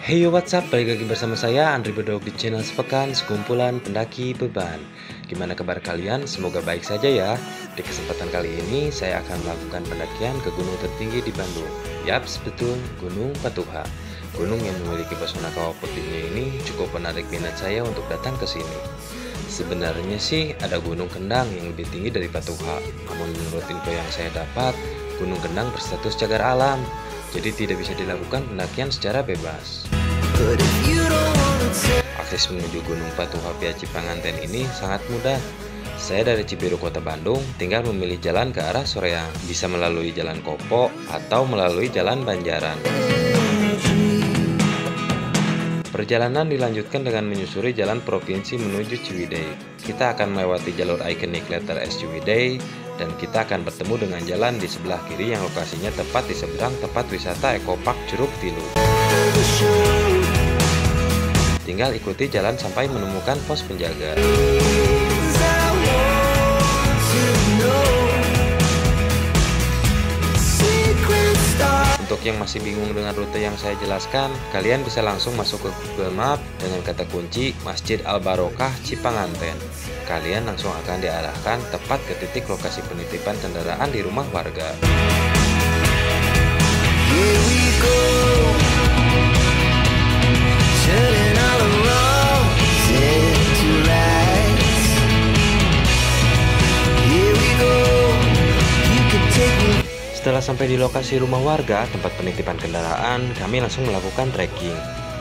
Hey yo, what's up? Balik lagi bersama saya Andri Bedog di channel Sepekan Sekumpulan Pendaki Beban. Gimana kabar kalian? Semoga baik saja ya. Di kesempatan kali ini saya akan melakukan pendakian ke gunung tertinggi di Bandung. Yaps, betul, Gunung Patuha. Gunung yang memiliki pesona kawah putihnya ini cukup menarik minat saya untuk datang ke sini. Sebenarnya sih ada Gunung Kendang yang lebih tinggi dari Patuha. Namun menurut info yang saya dapat, Gunung Kendang berstatus cagar alam, jadi tidak bisa dilakukan pendakian secara bebas. Akses menuju Gunung Patuha via Cipanganten ini sangat mudah. Saya dari Cibiru, Kota Bandung, tinggal memilih jalan ke arah Soreang. Bisa melalui Jalan Kopo atau melalui Jalan Banjaran. Perjalanan dilanjutkan dengan menyusuri jalan provinsi menuju Ciwidey. Kita akan melewati jalur ikonik letter S Ciwidey, dan kita akan bertemu dengan jalan di sebelah kiri yang lokasinya tepat di seberang tempat wisata Ekopark Curug Tilu. Tinggal ikuti jalan sampai menemukan pos penjaga. Untuk yang masih bingung dengan rute yang saya jelaskan, kalian bisa langsung masuk ke Google Map dengan kata kunci Masjid Al-Barokah Cipanganten. Kalian langsung akan diarahkan tepat ke titik lokasi penitipan kendaraan di rumah warga. Setelah sampai di lokasi rumah warga, tempat penitipan kendaraan, kami langsung melakukan trekking.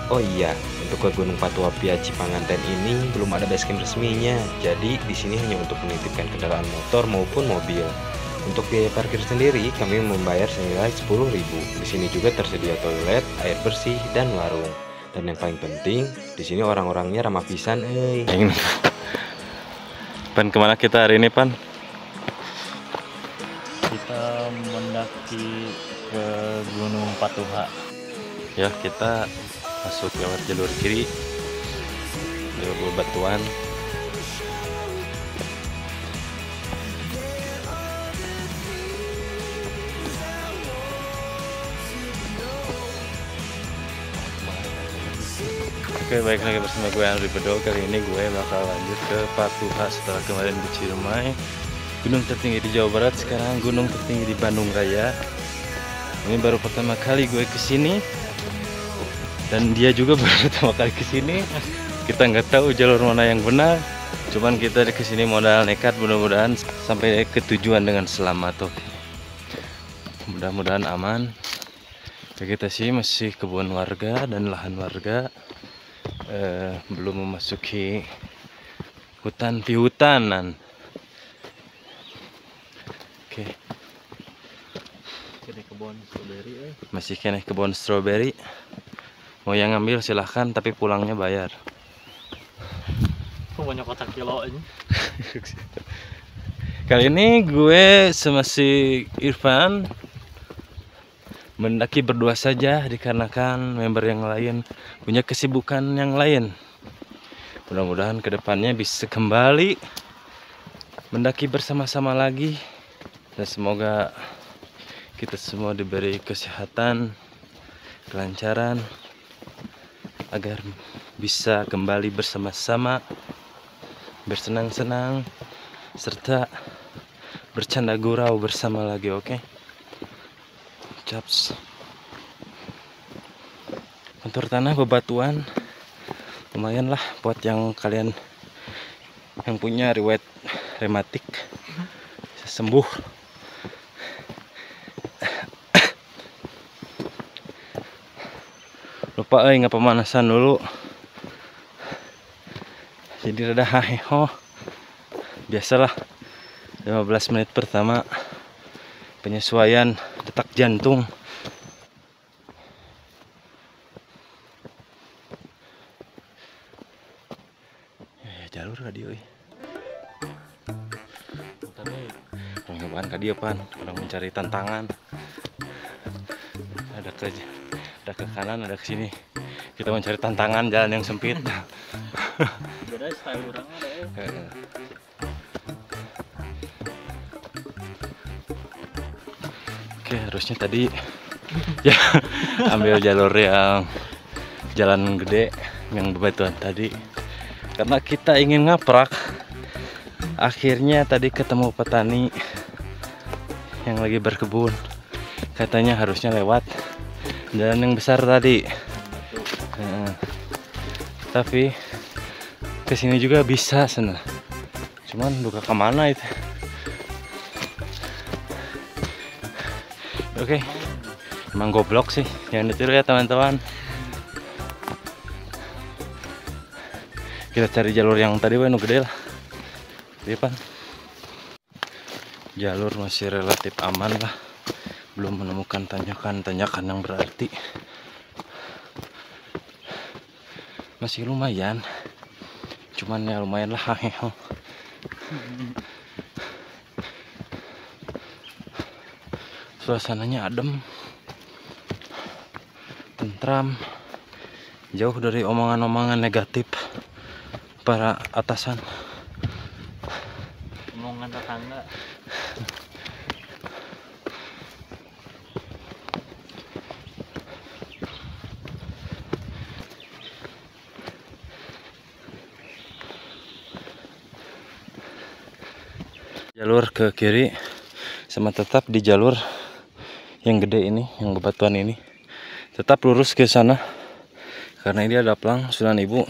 Oh iya, untuk ke Gunung Patuha via Cipanganten ini belum ada basecamp resminya, jadi di sini hanya untuk menitipkan kendaraan motor maupun mobil. Untuk biaya parkir sendiri, kami membayar senilai 10.000. Di sini juga tersedia toilet, air bersih, dan warung. Dan yang paling penting, di sini orang-orangnya ramah pisan, Pan, kemana kita hari ini, Pan? Kita mendaki ke Gunung Patuha. Ya, kita masuk lewat jalur kiri, jalur bebatuan. Oke, baik lagi bersama gue Andri Bedog. Kali ini gue bakal lanjut ke Patuha setelah kemarin di Ciremai, gunung tertinggi di Jawa Barat. Sekarang gunung tertinggi di Bandung Raya. Ini baru pertama kali gue kesini, dan dia juga baru pertama kali kesini. Kita nggak tahu jalur mana yang benar, cuman kita kesini modal nekat. Mudah-mudahan sampai ke tujuan dengan selamat. Oke, mudah-mudahan aman. Kita sih masih kebun warga dan lahan warga, belum memasuki hutan pihutanan. Oke. Kebun strawberry. Masih kena kebun stroberi. Mau yang ngambil silahkan, tapi pulangnya bayar. Kok banyak kotak kilo ini? Kali ini gue sama si Irfan mendaki berdua saja, dikarenakan member yang lain punya kesibukan yang lain. Mudah-mudahan kedepannya bisa kembali mendaki bersama-sama lagi, dan semoga kita semua diberi kesehatan, kelancaran, agar bisa kembali bersama-sama, bersenang-senang, serta bercanda gurau bersama lagi. Oke? Caps. Kontur tanah bebatuan lumayan lah buat yang kalian yang punya riwayat rematik, bisa sembuh. Lupa nggak pemanasan dulu, jadi rada haheho. Biasalah 15 menit pertama penyesuaian detak jantung. Ya, jalur radio tapi pengembangan ka dia, Pan, orang mencari tantangan. Ada ke kanan, ada ke sini. Kita mencari tantangan jalan yang sempit. Beda style orang ada. Oke, harusnya tadi ya ambil jalur yang jalan gede yang bebatuan tadi, karena kita ingin ngaprak. Akhirnya tadi ketemu petani yang lagi berkebun, katanya harusnya lewat jalan yang besar tadi. Tapi kesini juga bisa sana, cuman buka kemana itu. Oke, emang goblok sih, jangan ditiru ya teman-teman. Kita cari jalur yang tadi nu gede lah di depan. Jalur masih relatif aman lah, belum menemukan tanjakan-tanjakan yang berarti. Masih lumayan, cuman ya lumayan lah. Suasananya adem, tentram, jauh dari omongan-omongan negatif para atasan. Omongan tetangga. Jalur ke kiri sama tetap di jalur yang gede ini, yang bebatuan ini, tetap lurus ke sana karena ini ada pelang Sunan Ibu.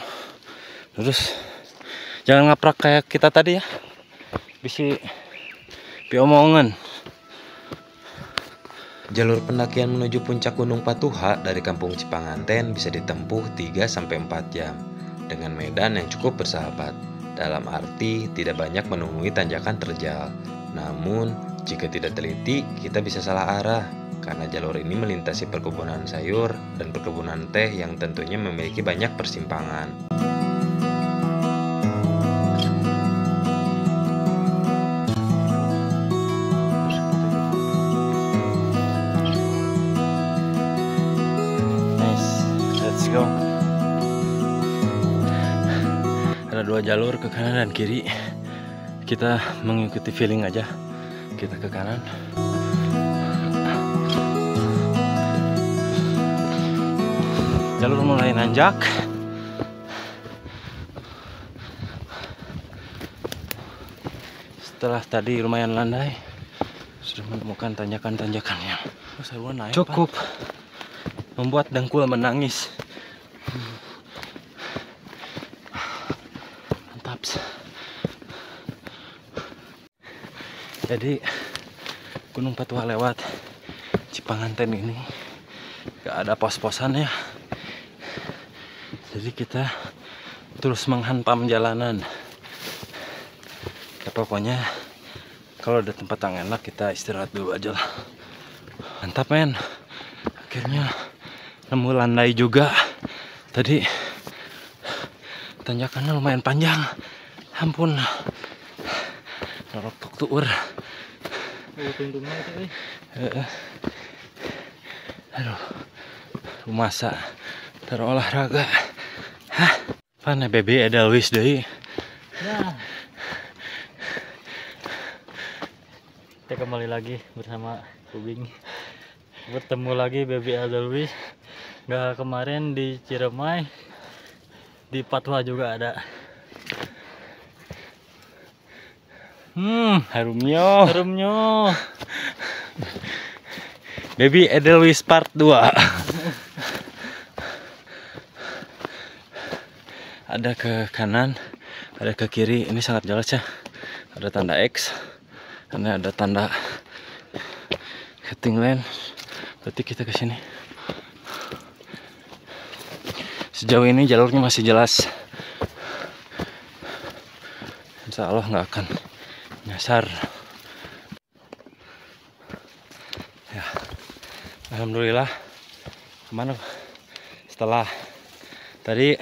Lurus, jangan ngaprak kayak kita tadi ya, bisa omongan. Jalur pendakian menuju puncak Gunung Patuha dari Kampung Cipanganten bisa ditempuh 3-4 jam dengan medan yang cukup bersahabat. Dalam arti tidak banyak menemui tanjakan terjal. Namun jika tidak teliti kita bisa salah arah karena jalur ini melintasi perkebunan sayur dan perkebunan teh yang tentunya memiliki banyak persimpangan. Go. Ada 2 jalur ke kanan dan kiri. Kita mengikuti feeling aja. Kita ke kanan. Jalur mulai nanjak. Setelah tadi lumayan landai, sudah menemukan tanjakan-tanjakan yang cukup membuat dengkul menangis. Mantap. Jadi Gunung Patuha lewat Cipanganten ini gak ada pos-posan ya. Jadi kita terus menghantam jalanan. Ya, pokoknya kalau ada tempat yang enak kita istirahat dulu aja lah. Mantap men. Akhirnya nemu landai juga. Tadi tanjakannya lumayan panjang. Ampun. Norok tuur. Aduh. Masa terolahraga. Hah? Mana baby ada Luis deui. Nah. Kita kembali lagi bersama Ubing. Bertemu lagi Baby Adalwis. Nggak kemarin di Ciremai, di Patuha juga ada. Harumnya. Baby Edelweiss part 2. Ada ke kanan, ada ke kiri. Ini sangat jelas ya. Ada tanda X, ini ada tanda heading line. Berarti kita ke sini. Sejauh ini jalurnya masih jelas. Insya Allah nggak akan nyasar. Ya, alhamdulillah. Kemana? Setelah tadi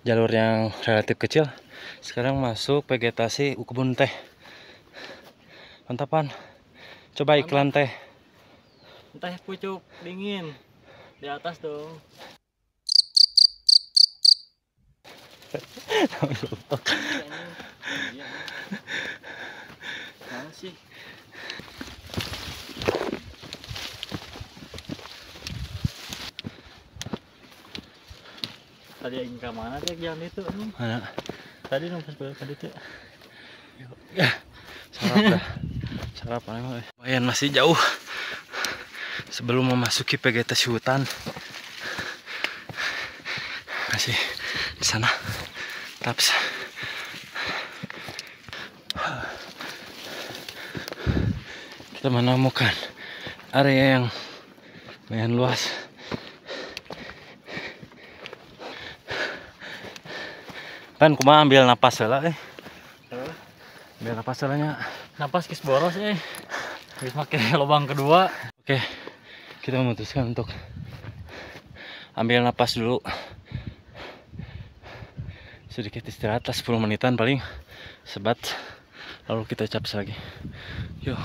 jalur yang relatif kecil, sekarang masuk vegetasi kebun teh. Mantapan. Coba iklan teh. Teh pucuk dingin di atas dong. Mana sih? Tadi ingin ke mana cek yang itu nih? Mana? Tadi nunggu pas tadi tuh. Ya, sarap dah. Sarapan emang. Lumayan masih jauh sebelum memasuki vegetasi hutan. Masih di sana. Taps. Kita menemukan area yang lumayan luas. Kan kumaha ambil napas lah ambil napas salahnya. Napas kis boros habis pakai lubang kedua. Oke, kita memutuskan untuk ambil napas dulu, sedikit istirahat lah 10 menitan paling sebat, lalu kita caps lagi. Yuk.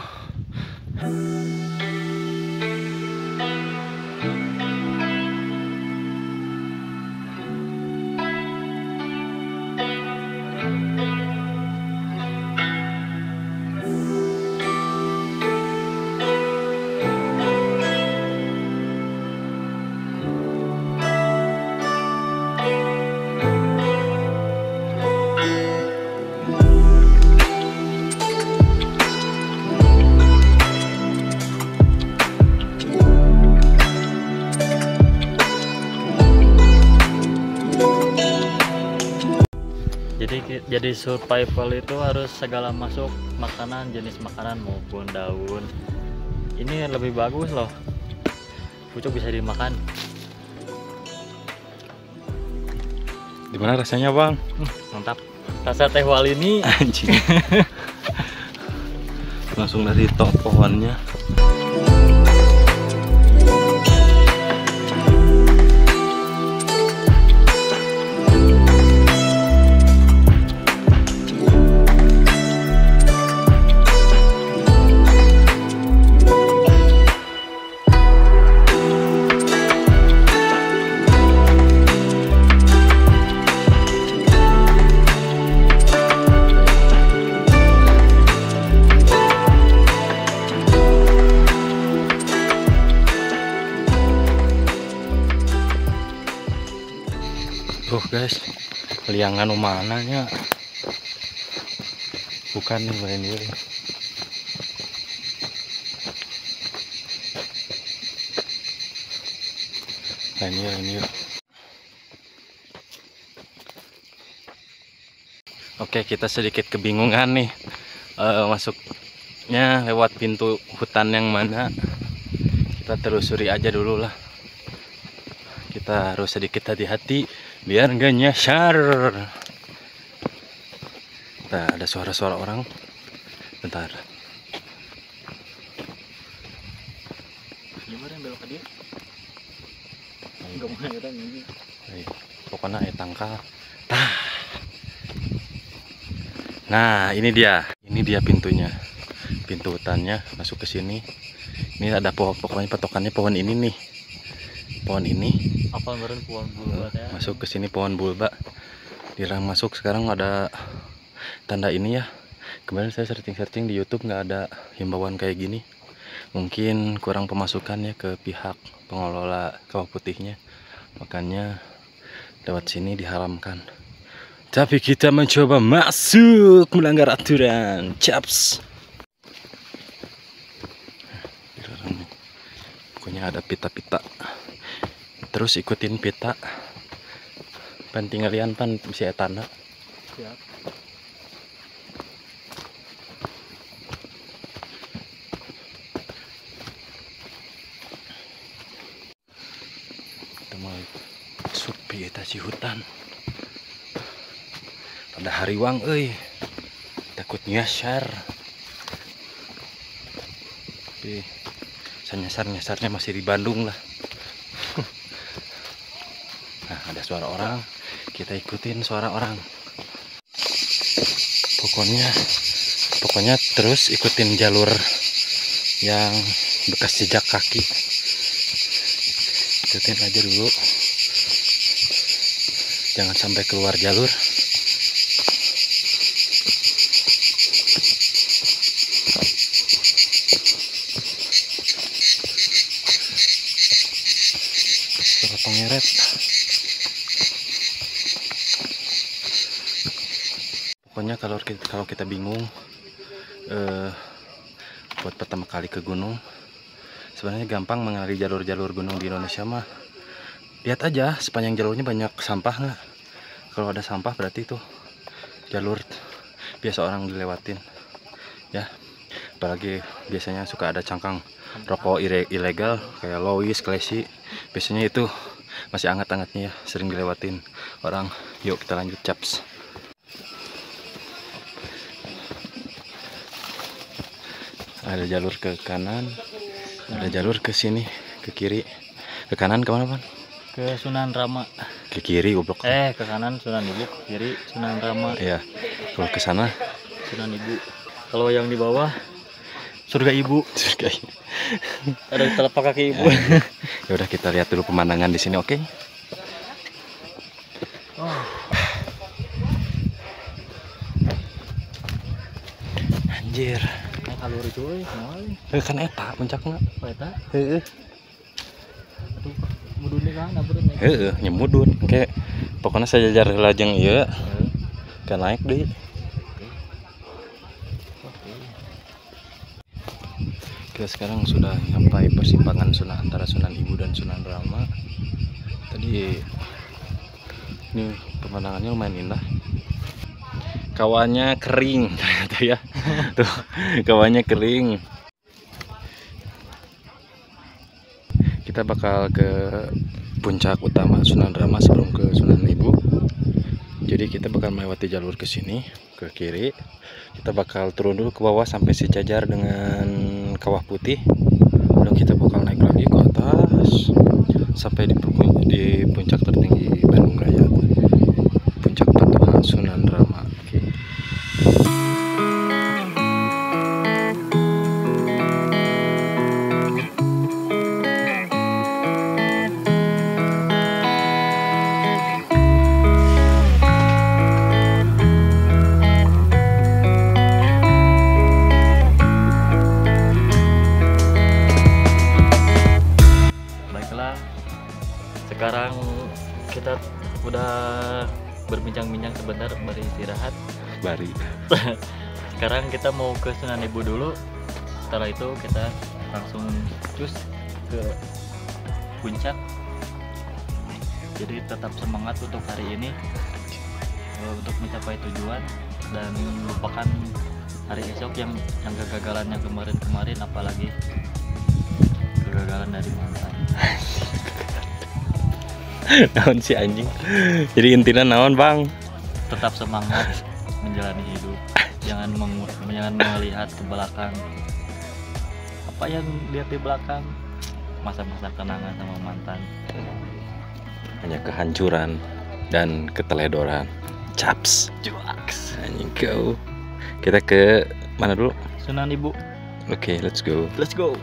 Jadi survival itu harus segala masuk makanan, jenis makanan maupun daun. Ini lebih bagus loh. Pucuk bisa dimakan. Gimana rasanya, Bang? Mantap. Rasa teh wali ini Anjing. Langsung dari top pohonnya. Guys, liangan mananya bukan nih ini. Ini. Oke, kita sedikit kebingungan nih masuknya lewat pintu hutan yang mana. Kita telusuri aja dulu lah. Kita harus sedikit hati-hati biar nggak nyasar. Nah, ada suara-suara orang. Bentar. gimana yang belok dia? Enggak mau ngeliatin ini. Pokoknya tangkal. Nah, ini dia pintunya. Pintu hutannya masuk ke sini. Ini ada pokoknya patokannya pohon ini nih. Pohon ini. Apa meren pohon bulba ya? Masuk ke sini pohon bulba. Dirang masuk sekarang ada tanda ini ya. Kemarin saya searching di YouTube nggak ada himbauan kayak gini. Mungkin kurang pemasukan ya ke pihak pengelola Kawah Putihnya. Makanya lewat sini diharamkan. Tapi kita mencoba masuk melanggar aturan. Caps. Pokoknya ada pita-pita. Terus ikutin pita. Pan tinggalian pan bisa tanda. Siap. Kita mau masuk vegetasi hutan. Pada hariwang takut nyasar. Tapi nyasar-nyasarnya masih di Bandung lah. Nah, ada suara orang, kita ikutin suara orang. Pokoknya terus ikutin jalur yang bekas jejak kaki. Ikutin aja dulu, jangan sampai keluar jalur. Pengeret. Pokoknya kalau kita bingung buat pertama kali ke gunung, sebenarnya gampang mengenali jalur-jalur gunung di Indonesia mah. Lihat aja sepanjang jalurnya banyak sampah nggak? Kalau ada sampah berarti itu jalur biasa orang dilewatin ya. Apalagi biasanya suka ada cangkang rokok ilegal kayak Lois, Klesi, biasanya itu masih hangat-hangatnya ya, sering dilewatin orang. Yuk kita lanjut caps. Ada jalur ke kanan, ada jalur ke sini, ke kiri. Ke kanan kemana, Pan? Ke Sunan Rama. Ke kiri goblok. Ke kanan Sunan Ibu, ke kiri Sunan Rama. Iya. Kalau ke sana Sunan Ibu. Kalau yang di bawah surga Ibu. surga. Ada telapak kaki Ibu. Ya udah kita lihat dulu pemandangan di sini, oke? Oh. Anjir. Kalur itu moal. Kan eta puncakna. Eta. Heeh. Aduh, mudune kan abreuh naik. Heeh, nyemudun. Oke. Pokoknya sajajar heula jeung ieu. Kan naik deui. Kita sekarang sudah sampai persimpangan antara Sunan Ibu dan Sunan Rama. Tadi ini pemandangannya lumayan indah. Kawannya kering ternyata ya. Tuh, kawannya kering. Kita bakal ke puncak utama Sunan Rama sebelum ke Sunan Ibu. Jadi kita bakal melewati jalur ke sini, ke kiri. Kita bakal turun dulu ke bawah sampai sejajar dengan Kawah Putih. Lalu kita bakal naik lagi ke atas sampai di puncak tertinggi Bandung Raya. Puncak Patuha Sunan Rama. Oke. Sekarang kita udah berbincang-bincang sebentar, beristirahat. Bari. Sekarang kita mau ke Sunan Ibu dulu. Setelah itu kita langsung cus ke puncak. Jadi tetap semangat untuk hari ini, untuk mencapai tujuan dan melupakan hari esok yang kegagalannya kemarin-kemarin, apalagi kegagalan dari mantan. Naon si anjing. Jadi intinya naon, Bang? Tetap semangat menjalani hidup. Jangan melihat ke belakang. Apa yang lihat di belakang? Masa-masa kenangan sama mantan. Hanya kehancuran dan keteledoran. Caps. Cuaks. Anjing kau. Kita ke mana dulu? Sunan Ibu. Oke, let's go. Let's go.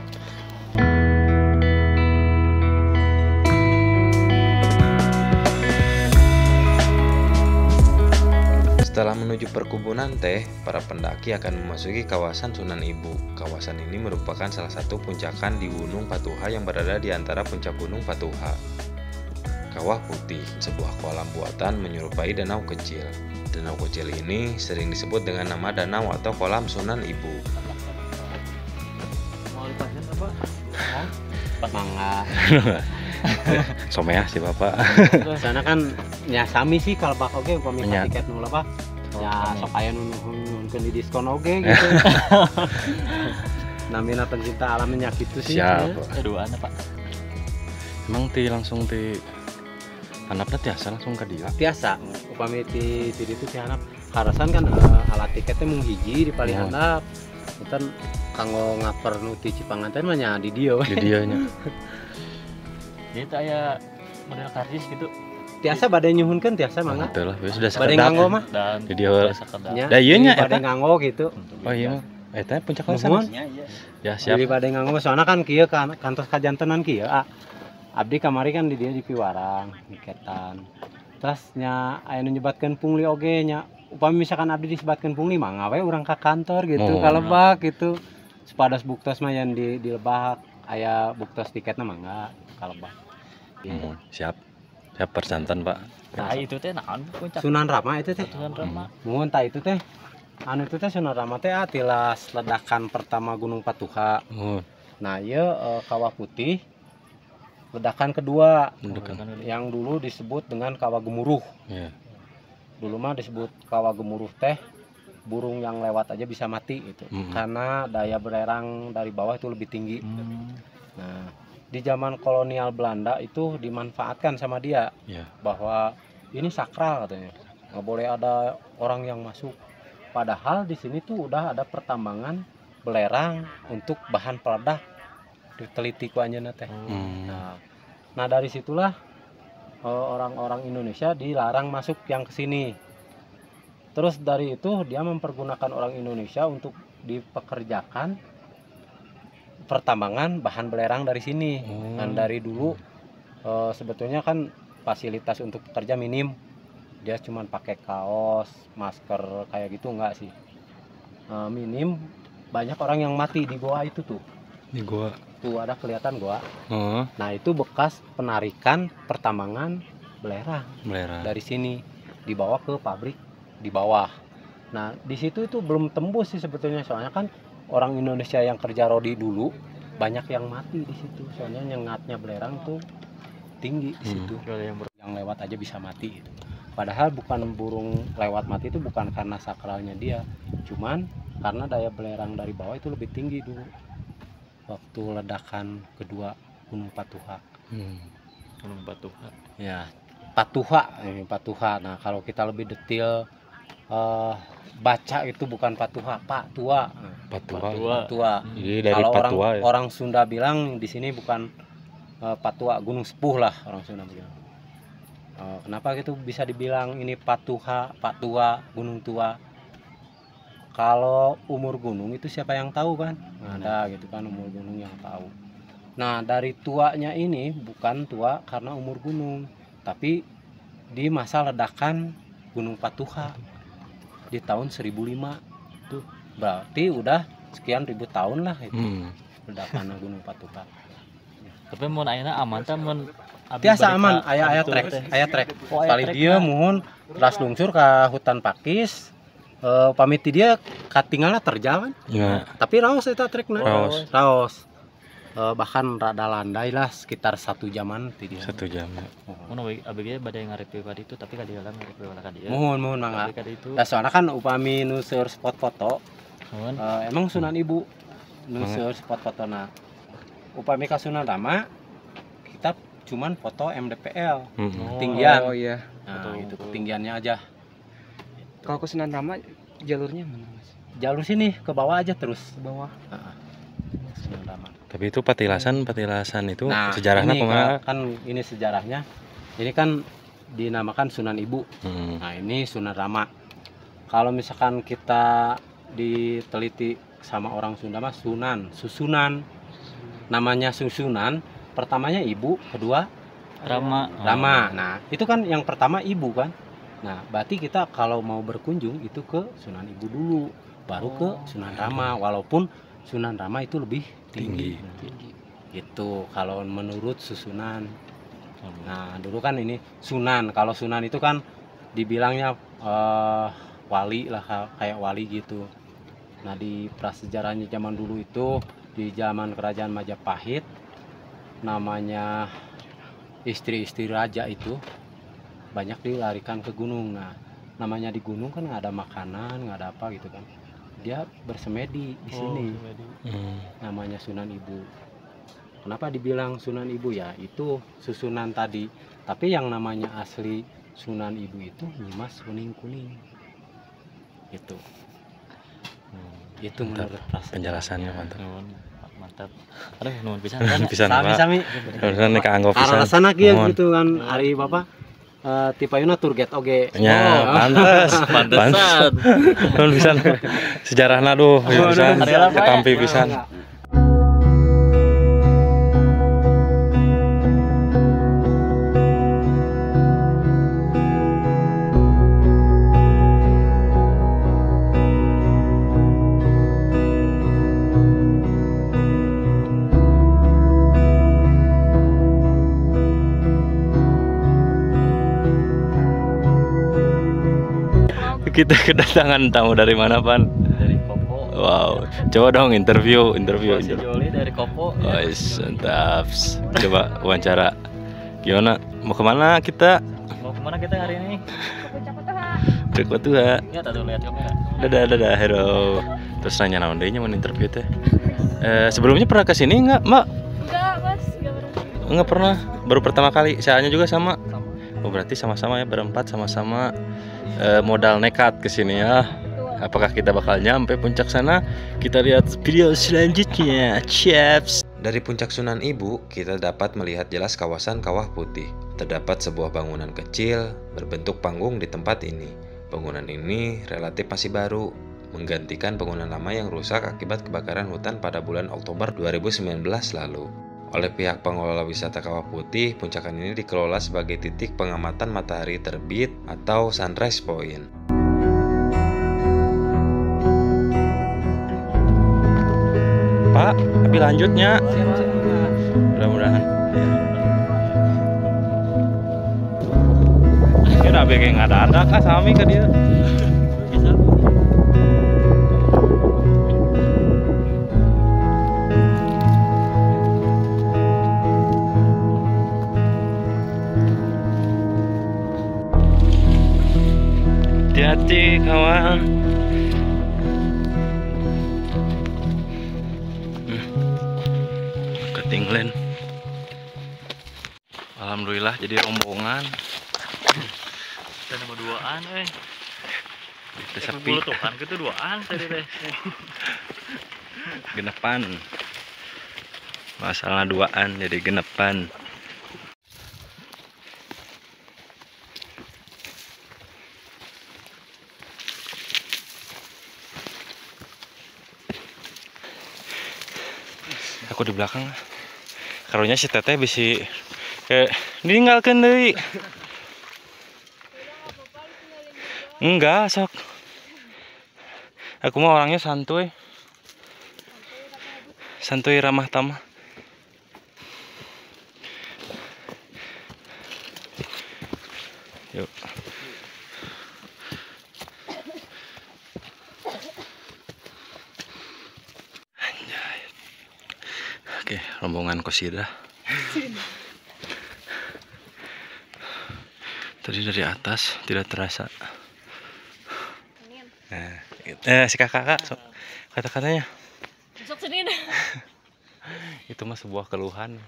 Setelah menuju perkebunan teh, para pendaki akan memasuki kawasan Sunan Ibu. Kawasan ini merupakan salah satu puncakan di Gunung Patuha yang berada di antara puncak Gunung Patuha. Kawah Putih, sebuah kolam buatan menyerupai danau kecil. Danau kecil ini sering disebut dengan nama danau atau kolam Sunan Ibu. Mau dipasin apa? Mangga. Somea si bapak. Sana kan ya sami sih kalau bak oge upami Nya. tiket nu apa. Ya sok aya nu di diskon oge gitu. Namina pencinta alamnya gitu sih. Siap. Keduaan Pak. Emang langsung handapna tiasa langsung ke dia. Biasa upami ti ditu ti handap karasan kan alat tiketnya mung hiji di paling handap. Enten kanggo ngaper nu ti Cipanganten mah nya di dieu. Di dianya. Jadi itu aya model karcis gitu. Tiasa bade nyuhunkeun tiasa mangga. Betul lah, sudah Bade sekedap. nganggo mah. Dan Di dia. sekedap. Nya. Da ieu nya Bade eta. nganggo gitu. Oh iya mah. Eta puncak Nuhun. sana. Iya. Ya siap. Jadi pada nganggo soalnya kan kieu kan kantos kajantenan kieu. Abdi kamari kan di dia di Piwarang, niketan. Terus nya aya nu nyebatkeun pungli oge nya. Upami misalkan abdi disebatkeun pungli mah ngawe urang ka kantor gitu, ka Lebak gitu. Sepadas buktos mah yang di Lebak aya buktos tiketna mah enggak ka Lebak. Siap. Siapa jantan Pak? Nah itu teh naon puncak Sunan Rama itu teh. Tuhan Rama. Muhun tah itu teh. Anu itu teh Sunan Rama teh tilas ledakan pertama Gunung Patuha. Oh, Nah, ieu Kawah Putih ledakan kedua ledakan. yang dulu disebut dengan Kawah Gemuruh. Ya. Dulu mah disebut Kawah Gemuruh teh burung yang lewat aja bisa mati gitu. Karena daya belerang dari bawah itu lebih tinggi. Nah, di zaman kolonial Belanda itu dimanfaatkan sama dia Ya. bahwa ini sakral katanya. Nggak boleh ada orang yang masuk. Padahal di sini tuh udah ada pertambangan belerang untuk bahan peledak. Diteliti ku anjeunna teh. Nah, dari situlah orang-orang Indonesia dilarang masuk yang ke sini. Terus dari itu dia mempergunakan orang Indonesia untuk dipekerjakan pertambangan bahan belerang dari sini. Dan dari dulu sebetulnya kan fasilitas untuk pekerja minim. Dia cuma pakai kaos, masker kayak gitu enggak sih. Minim, banyak orang yang mati di goa itu tuh. Di gua. Tuh ada kelihatan goa. Oh, Nah, itu bekas penarikan pertambangan belerang belerang. dari sini dibawa ke pabrik di bawah. Nah, di situ itu belum tembus sih sebetulnya, soalnya kan orang Indonesia yang kerja rodi dulu banyak yang mati di situ. Soalnya nyengatnya belerang tuh tinggi di situ. Yang lewat aja bisa mati gitu. Padahal bukan burung lewat mati itu bukan karena sakralnya dia, cuman karena daya belerang dari bawah itu lebih tinggi dulu waktu ledakan kedua Gunung Patuha. Gunung Patuha. Ya, Patuha. Nah, kalau kita lebih detail baca itu bukan Patuha, Pak Tua. Patua. Jadi dari Kalau Patua ya. orang Sunda bilang di sini bukan Patua, Gunung Sepuh lah orang Sunda bilang. Kenapa gitu bisa dibilang ini Patuha, Patua, Gunung Tua? Kalau umur gunung itu siapa yang tahu kan? Ada gitu kan umur gunung yang tahu. Nah, dari tuanya ini bukan tua karena umur gunung, tapi di masa ledakan Gunung Patuha di tahun 1005. Tuh berarti udah sekian ribu tahun lah itu ledakan Gunung Patuha. Tapi mun ayeuna aman teh mun abdi Biasa balik aman, ka aya itu teh. trek. Oh, aya Kali trek dia na. mohon ras lungsur ke hutan pakis. Pamit dia katinggalna terjal kan. Ya. Tapi raos eta trekna. Raos. Bahkan rada landai lah sekitar 1 jaman ti dia. 1 jam ya. Mun abg bade ngarepe ka ditu tapi ka dieu ngarepe ka dieu. Mohon mangga. Ka ditu. Nah, soalnya kan upami nu seueur spot foto, Mun emang Sunan Ibu nu seueur spot fotona. Upami ka Sunan Rama kita cuman foto MDPL, ketinggian. Oh iya. Nah, itu ketinggiannya aja. Kalau ke Sunan Rama jalurnya mana, Mas? Jalur sini ke bawah aja terus. Ke bawah. Sunan Rama. Tapi itu patilasan itu Nah, sejarahnya ini kumaha? kan ini sejarahnya. Ini kan dinamakan Sunan Ibu. Nah, ini Sunan Rama. Kalau misalkan kita diteliti sama orang Sunda mah susunan. Namanya susunan, pertamanya ibu, kedua Rama. Rama. Nah, itu kan yang pertama ibu kan. Nah, berarti kita kalau mau berkunjung itu ke Sunan Ibu dulu, baru ke Sunan Rama. Walaupun Sunan Rama itu lebih tinggi. Gitu kalau menurut susunan. Nah, dulu kan ini Sunan. Kalau Sunan itu kan dibilangnya wali lah, kayak wali gitu. Nah, di prasejarahnya zaman dulu itu di zaman kerajaan Majapahit namanya istri-istri raja itu banyak dilarikan ke gunung. Nah, namanya di gunung kan nggak ada makanan, nggak ada apa gitu kan. Dia bersemedi di sini. Namanya Sunan Ibu. Kenapa dibilang Sunan Ibu ya? Itu susunan tadi. Tapi yang namanya asli Sunan Ibu itu Nyimas Kuning. Itu. Itu menurut Penjelasannya mantap. Mantap. Aduh, nuhun pisan. Sami-sami. Terusan nih kaanggo pisan. Arasana kieu gitu kan ari Bapak. Tipayuna tour guide oge. Ya, pantesan. Nuhun pisan. Sejarahna duh, pisan. Ketampi pisan. Kita kedatangan tamu dari mana, Pan? Dari Kopo. Wow, coba dong interview. Gua si Joli dari Kopo. Guys, mantap. Coba wawancara. Gimana? Mau kemana kita? Mau kemana kita hari ini? Berikut tuh ya. Ya, tadi lihat kamera. Dadah, hero. Terus nanya naon deui nya mau interview teh. Sebelumnya pernah ke sini enggak, Mbak? Enggak, Mas, enggak pernah. Enggak pernah. Baru pertama kali. Saya juga sama. Sama. Oh, berarti sama-sama ya berempat sama-sama modal nekat ke sini ya. Apakah kita bakal nyampe puncak sana? Kita lihat video selanjutnya. Chaps. Dari puncak Sunan Ibu, kita dapat melihat jelas kawasan Kawah Putih. Terdapat sebuah bangunan kecil berbentuk panggung di tempat ini. Bangunan ini relatif masih baru, menggantikan bangunan lama yang rusak akibat kebakaran hutan pada bulan Oktober 2019 lalu. Oleh pihak pengelola wisata Kawah Putih, puncakan ini dikelola sebagai titik pengamatan matahari terbit atau sunrise point. Pak, tapi lanjutnya. Mudah-mudahan. Kira BG nggak ada kah sami ke dia? Bisa. Hati-hati kawan. Ketinggalan. Alhamdulillah jadi rombongan. Dan nomor duaan, Itu sepi. Bulu tuh kan gitu duaan tadi teh. Genepan. Masalah duaan jadi genepan. Aku di belakang. Karunya si teteh bisa ninggalkeun deui. Enggak, sok. Aku mah orangnya santuy. Santuy ramah tamah. Yuk. Anjay. Oke, rombongan Kosida. Tadi dari atas tidak terasa. Nah, si kakak so, kata-katanya. Besok Senin. Itu mah sebuah keluhan.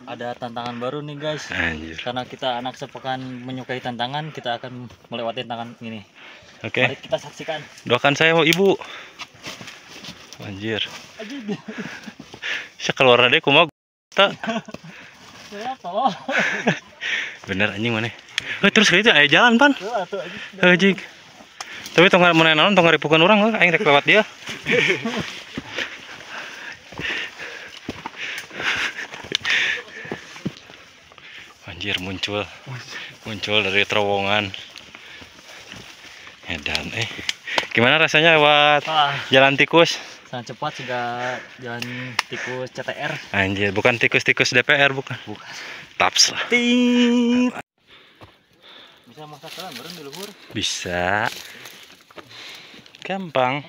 Ada tantangan baru nih guys. Anjir. Karena kita anak sepekan menyukai tantangan, kita akan melewati tantangan ini. Oke. Mari kita saksikan. Doakan saya ibu. Anjir. Saya keluar deh kumaha. Apa? Bener anjing mana? Terus itu aya jalan pan. Anjing. Tapi tong mun naon tong ngaripukeun urang aing rek lewat dia. Anjir muncul dari terowongan. Edan gimana rasanya lewat jalan tikus? Sangat cepat sudah jalan tikus CTR. Anjir, bukan tikus-tikus DPR bukan. Bukan. Taps lah. Ting. Bisa masak kan bareng di luhur? Bisa. Gampang.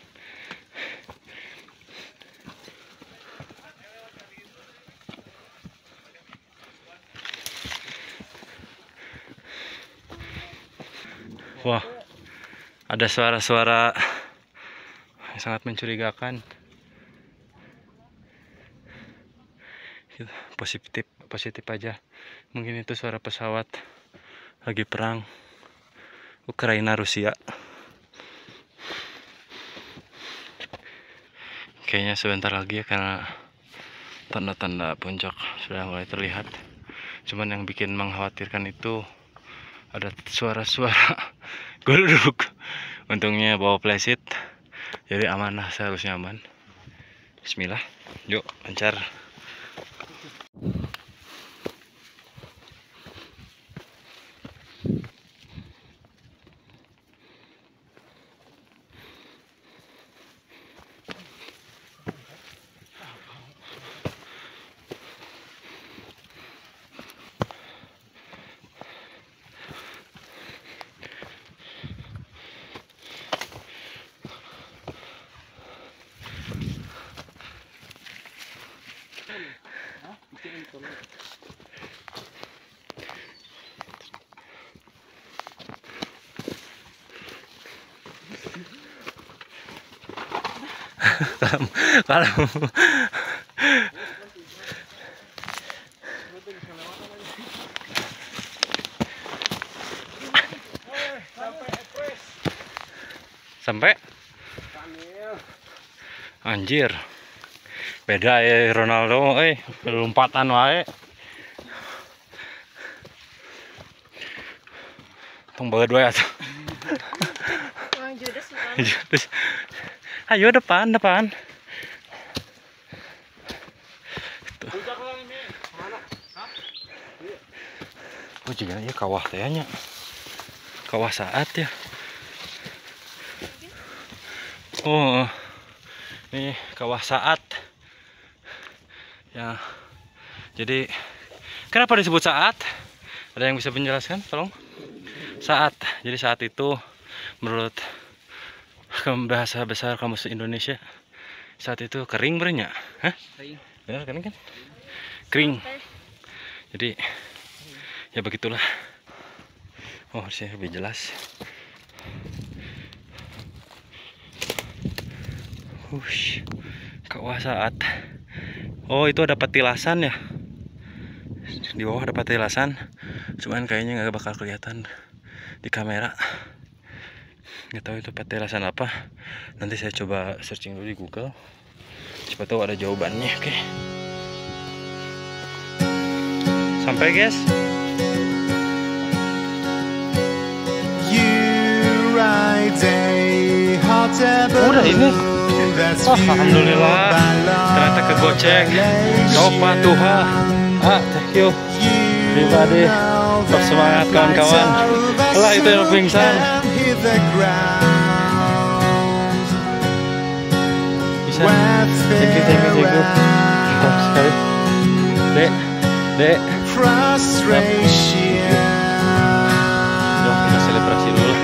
Wah, ada suara-suara yang sangat mencurigakan. Positif aja. Mungkin itu suara pesawat lagi perang Ukraina Rusia. Kayaknya sebentar lagi ya, karena tanda-tanda puncak sudah mulai terlihat. Cuman yang bikin mengkhawatirkan itu ada suara-suara geluduk. Untungnya bawa playset, jadi aman lah, seharusnya aman. Bismillah, yuk lancar. Kalau sampai anjir beda ya Ronaldo lompatan wae tong bawa dua atau Judes. Ayo depan tuh. Oh juga ya kawah tehnya kawah saat ya. Oh, ini kawah saat ya. Jadi kenapa disebut saat? Ada yang bisa menjelaskan? Tolong. Saat. Jadi saat itu menurut bahasa besar Kamus Indonesia, saat itu kering berenya. Hah? Kering. Benar kering kan? Kering. Jadi ya begitulah. Oh, harusnya lebih jelas. Kawah saat. Oh, itu ada petilasan ya. Di bawah ada petilasan. Cuman kayaknya nggak bakal kelihatan di kamera. Nggak tahu itu petilasan apa. Nanti saya coba searching dulu di Google. Siapa tahu ada jawabannya. Oke. Sampai guys. Udah ini. Oh, alhamdulillah ternyata kegocek. Coba Tuhan. Thank you pribadi. Tetap semangat kawan-kawan. Lah itu yang pingsan. Bisa. Thank you. Mantap sekali. Dek. Yuk kita selebrasi dulu.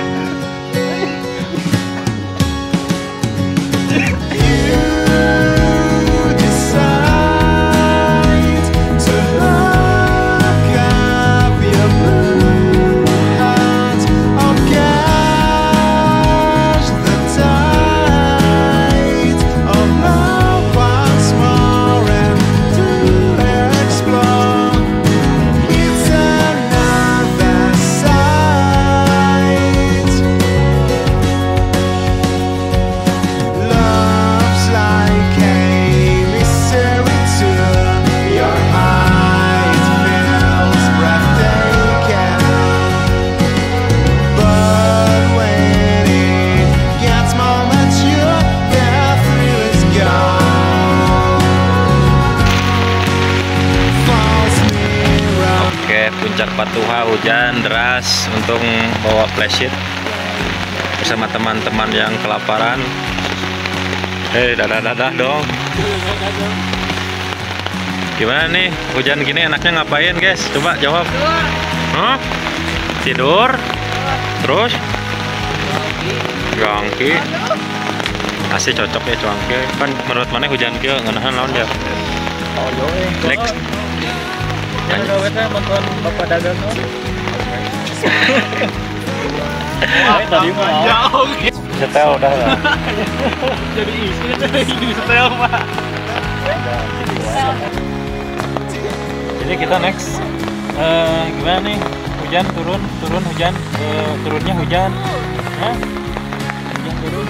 Puncak Patuha hujan deras, untung bawa flashlight bersama teman-teman yang kelaparan. Dadah dong. Gimana nih hujan gini enaknya ngapain guys? Coba jawab. Tidur. Terus? Gangki. Asli cocok ya cuangki. Kan menurut mana hujan kieu ngeunahan lawan ya. Next. Jangan lupa nonton Bapak Dagang. Tadi mau setel udah lah. jadi isi setel Pak. Jadi kita next gimana nih? Hujan turun hujan, turunnya hujan. Hujan turun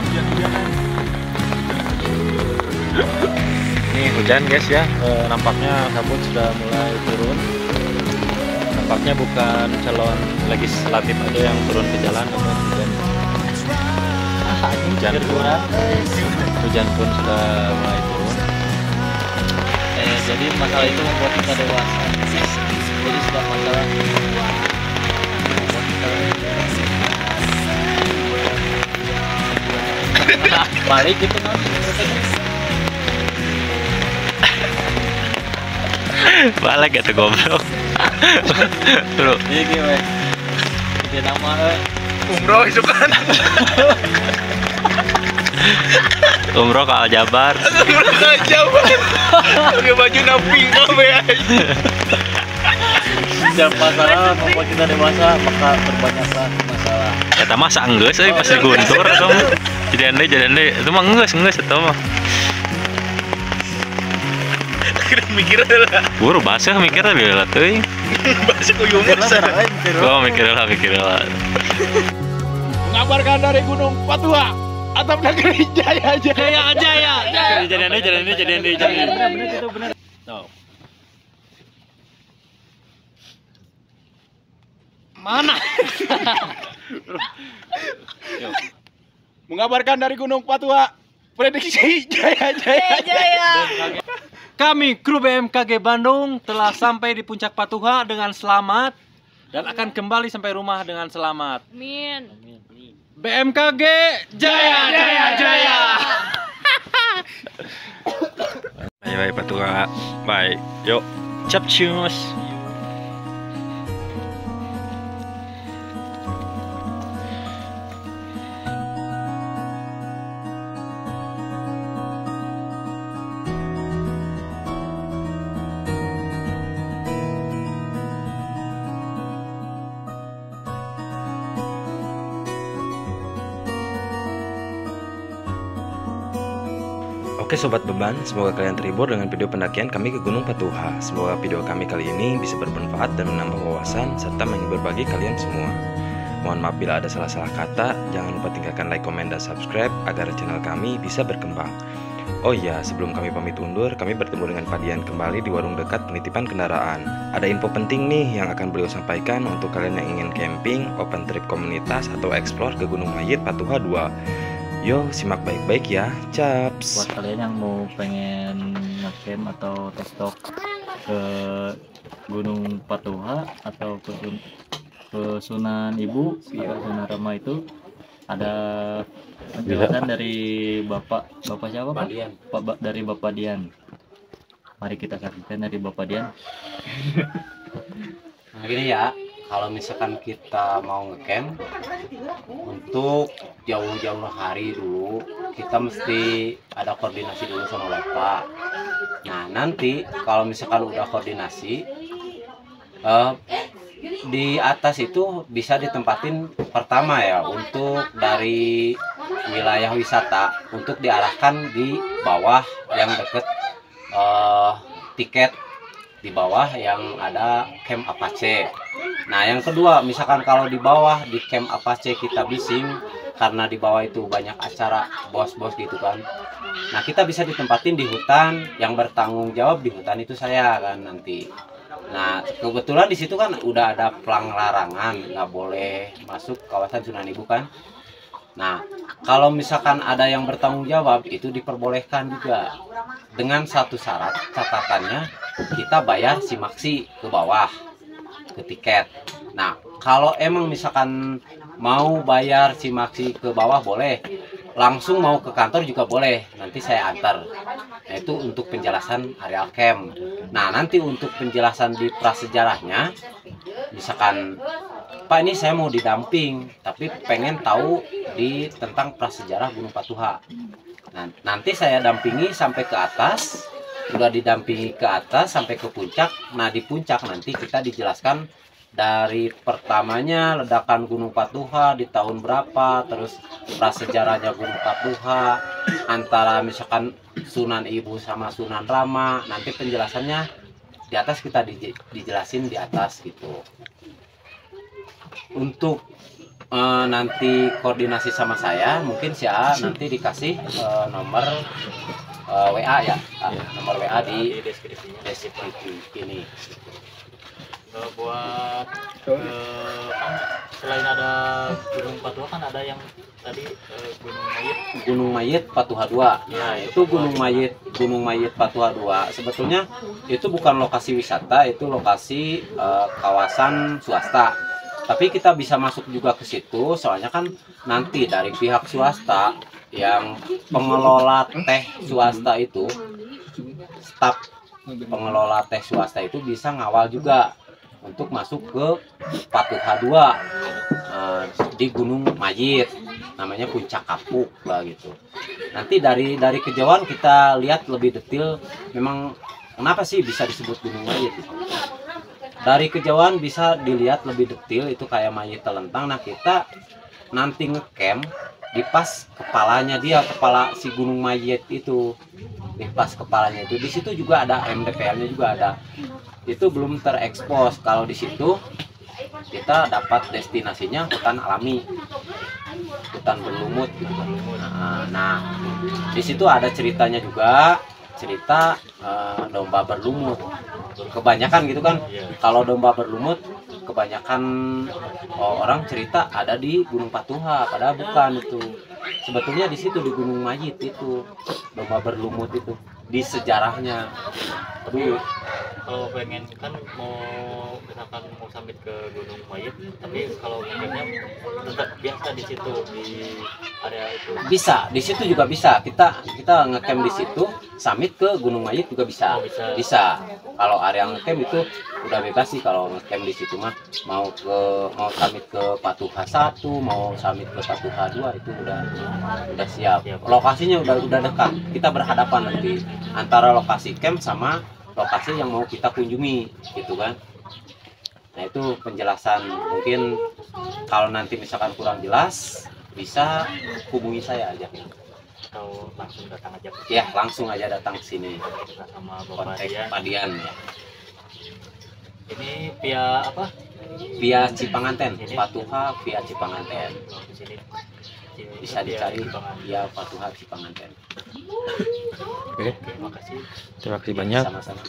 hujan. Ini hujan guys ya, nampaknya kabut sudah mulai turun. Nampaknya bukan calon legislatif aja yang turun ke jalan, namun hujan pun sudah mulai turun. Jadi masalah itu membuat kita dewasa. Jadi sudah masalah balik gitu kan. Balik gitu goblok. Lu Ini gimana? Dia nama umroh itu kan. Umroh ke Aljabar. Pakai baju naping kabe aja. Setiap masalah membuat kita dewasa, maka berbanyaklah masalah. Eta mah saenggeus euy pas diguntur kamu. Jadian deui itu mah geus eta mah. Mikir lah. Buru basah mikir lah teuing. Bahasa kuyungnya Oh, mikir lah. Mengabarkan dari Gunung Patua atap negeri Jaya. Jadian deui. Benar itu benar. Mana? Mengabarkan dari Gunung Patua, prediksi Jaya. Kami kru BMKG Bandung telah sampai di puncak Patuha dengan selamat dan akan kembali sampai rumah dengan selamat. Amin. BMKG Jaya. Bye Patua. Bye. Yuk. Capcus. Oke sobat beban, semoga kalian terhibur dengan video pendakian kami ke Gunung Patuha. Semoga video kami kali ini bisa bermanfaat dan menambah wawasan serta menghibur bagi kalian semua. Mohon maaf bila ada salah-salah kata. Jangan lupa tinggalkan like, komen, dan subscribe agar channel kami bisa berkembang. Oh iya, sebelum kami pamit undur, kami bertemu dengan Pak Dian kembali di warung dekat penitipan kendaraan. Ada info penting nih yang akan beliau sampaikan untuk kalian yang ingin camping, open trip komunitas, atau explore ke Gunung Mayit Patuha 2. Yo, simak baik-baik ya, caps. Buat kalian yang mau pengen ngecamp atau TikTok ke Gunung Patuha atau ke Sunan Ibu atau Sunan Rama itu ada penjelasan dari Bapak siapa Pak? Dari Bapak Dian. Mari kita saksikan dari Bapak Dian. Nah gini ya, kalau misalkan kita mau ngecamp untuk jauh-jauh hari dulu, kita mesti ada koordinasi dulu sama Bapak. Nah nanti kalau misalkan udah koordinasi, di atas itu bisa ditempatin pertama ya, untuk dari wilayah wisata untuk diarahkan di bawah yang deket tiket, di bawah yang ada camp Apache. Nah yang kedua, misalkan kalau di bawah di camp Apache kita bising karena di bawah itu banyak acara bos-bos gitu kan. Nah kita bisa ditempatin di hutan, yang bertanggung jawab di hutan itu saya kan nanti. Nah kebetulan di situ kan udah ada pelang larangan, nggak boleh masuk kawasan Sunan Ibu kan. Nah kalau misalkan ada yang bertanggung jawab itu diperbolehkan juga, dengan satu syarat, catatannya kita bayar simaksi ke bawah, ke tiket. Nah kalau emang misalkan mau bayar simaksi ke bawah boleh, langsung mau ke kantor juga boleh, nanti saya antar. Nah itu untuk penjelasan areal camp. Nah nanti untuk penjelasan di prasejarahnya, misalkan Pak ini saya mau didamping tapi pengen tahu tentang prasejarah Gunung Patuha. Nah nanti saya dampingi sampai ke atas. Udah didampingi ke atas sampai ke puncak. Nah di puncak nanti kita dijelaskan dari pertamanya ledakan Gunung Patuha di tahun berapa, terus prasejarahnya Gunung Patuha, antara misalkan Sunan Ibu sama Sunan Rama. Nanti penjelasannya di atas kita dijelasin di atas gitu. Untuk nanti koordinasi sama saya, mungkin si A nanti dikasih nomor WA ya, nomor WA di deskripsi ini. Buat kan selain ada Gunung Patuha kan ada yang tadi Gunung Mayit Patuha 2. Nah itu Gunung Mayit Patuha 2 sebetulnya itu bukan lokasi wisata, itu lokasi kawasan swasta. Tapi kita bisa masuk juga ke situ, soalnya kan nanti dari pihak swasta yang pengelola teh swasta itu, staf pengelola teh swasta itu bisa ngawal juga untuk masuk ke Patuha 2 di Gunung Mayit, namanya Puncak Kapuk lah gitu. Nanti dari kejauhan kita lihat lebih detail memang kenapa sih bisa disebut Gunung Mayit gitu. dari kejauhan bisa dilihat lebih detail itu kayak mayat telentang. Nah kita nanti ngecamp di pas kepalanya dia, kepala si gunung mayat itu, di pas kepalanya itu. Di situ juga ada MDPL-nya juga ada. Itu belum terekspos. Kalau di situ kita dapat destinasinya hutan alami, hutan berlumut gitu. Nah, di situ ada ceritanya juga, cerita domba berlumut. Kebanyakan gitu kan, kalau domba berlumut kebanyakan orang cerita ada di Gunung Patuha, padahal bukan itu. Sebetulnya di situ di Gunung Mayit itu domba berlumut itu di sejarahnya dulu. Kalau pengen kan mau misalkan mau sampai ke Gunung Mayit, tapi kalau mungkinnya tetap biasa di situ di area itu. Bisa, di situ juga bisa. Kita ngecamp di situ, summit ke Gunung Mayit juga bisa. Oh, bisa. Bisa. Kalau area ngecamp itu udah bebas sih kalau ngecamp di situ mah. Mau summit ke Patuha 1, mau summit ke Patuha 2 itu udah siap. Lokasinya udah dekat. Kita berhadapan nanti antara lokasi camp sama lokasi yang mau kita kunjungi gitu kan. Nah itu penjelasan, mungkin kalau nanti misalkan kurang jelas bisa hubungi saya aja. Atau langsung datang aja Ya langsung aja datang ke sini, sama Bapak kontak Dian. Pak Dian ya. Ini via apa? Via Cipanganten, Patuha via Cipanganten. Di sini. Bisa Via dicari Cipanganten. via Patuha Cipanganten. Oke, Terima kasih. terima kasih banyak. Sama-sama.